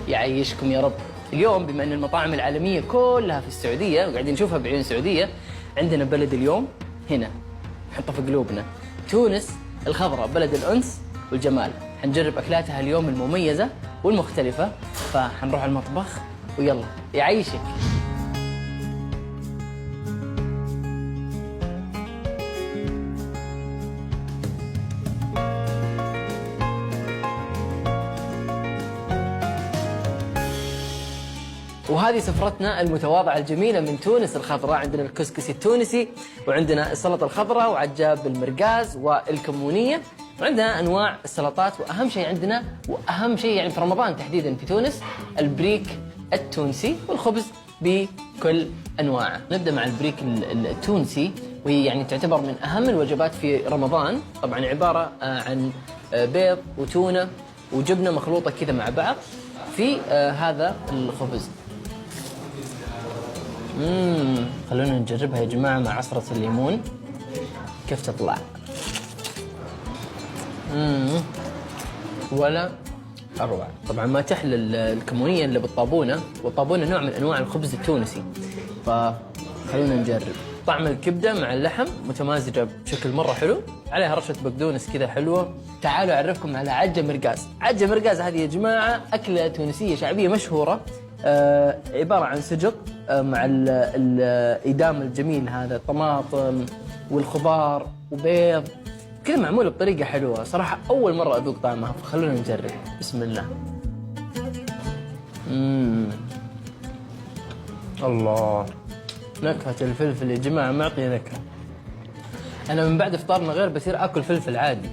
يعيشكم يا رب. اليوم بما أن المطاعم العالمية كلها في السعودية وقاعدين نشوفها بعيون سعودية، عندنا بلد اليوم هنا نحطه في قلوبنا، تونس الخضراء، بلد الأنس والجمال. حنجرب أكلاتها اليوم المميزة والمختلفة، فحنروح المطبخ ويلا يعيشك. وهذه سفرتنا المتواضعة الجميلة من تونس الخضراء. عندنا الكسكسي التونسي، وعندنا السلطة الخضراء، وعجاب المرقاز والكمونية، وعندنا أنواع السلطات، وأهم شيء عندنا وأهم شيء يعني في رمضان تحديدا في تونس البريك التونسي والخبز بكل أنواعه. نبدأ مع البريك التونسي، وهي يعني تعتبر من أهم الوجبات في رمضان. طبعا عبارة عن بيض وتونة وجبنة مخلوطة كذا مع بعض في هذا الخبز. خلونا نجربها يا جماعة مع عصرة الليمون كيف تطلع. ولا أروع. طبعا ما تحلى الكمونية إلا بالطابونة، والطابونة نوع من أنواع الخبز التونسي، فخلونا نجرب. طعم الكبدة مع اللحم متمازجة بشكل مرة حلو، عليها رشة بقدونس كذا حلوة. تعالوا أعرفكم على عجة مرقاز. عجة مرقاز هذه يا جماعة أكلة تونسية شعبية مشهورة، عبارة عن سجق مع الإدام الجميل هذا، طماطم والخضار وبيض كذا، معمولة بطريقة حلوة. صراحة أول مرة أذوق طعمها، فخلونا نجرب. بسم الله. الله، نكهة الفلفل يا جماعة معطية نكهة. أنا من بعد إفطارنا غير بصير أكل فلفل عادي.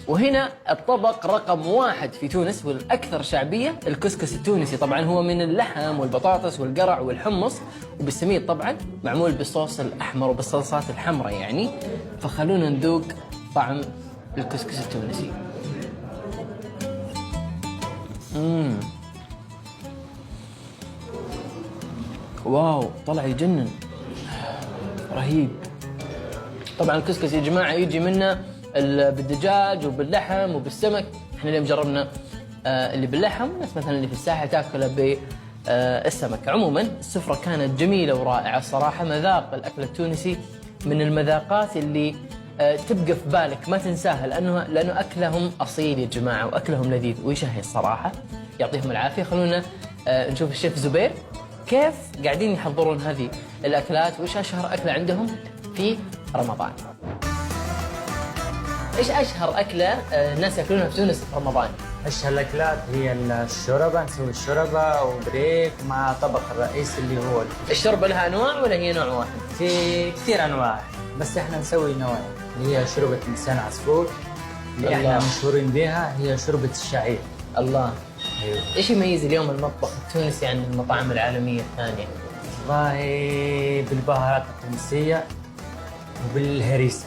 وهنا الطبق رقم 1 في تونس والأكثر شعبية، الكسكس التونسي. طبعا هو من اللحم والبطاطس والقرع والحمص وبالسميد، طبعا معمول بالصوص الأحمر وبالصلصات الحمراء يعني. فخلونا نذوق طعم الكسكس التونسي. واو، طلع يجنن، رهيب. طبعا الكسكس يا جماعة يجي منه بالدجاج وباللحم وبالسمك. احنا اليوم جربنا اللي باللحم، بس مثلا اللي في الساحل تاكله بالسمك. عموما السفرة كانت جميلة ورائعة الصراحة. مذاق الأكل التونسي من المذاقات اللي تبقى في بالك ما تنساها، لأنه أكلهم أصيل يا جماعة، وأكلهم لذيذ ويشهي الصراحة. يعطيهم العافية. خلونا نشوف الشيف زبير كيف قاعدين يحضرون هذه الأكلات، وإيش أشهر أكلة عندهم في رمضان. إيش أشهر أكلة الناس يأكلونها في تونس في رمضان؟ أشهر الأكلات هي الشوربة، نسوي الشوربة وبريك مع طبق الرئيسي اللي هو الشوربة. لها أنواع ولا هي نوع واحد؟ في كثير أنواع، بس إحنا نسوي نوعين، اللي هي شوربة لسان عصفور اللي إحنا مشهورين بها، هي شوربة الشعير. الله. أيوه. إيش يميز اليوم المطبخ التونسي عن المطاعم العالمية الثانية؟ والله بالبهارات التونسية وبالهريسة.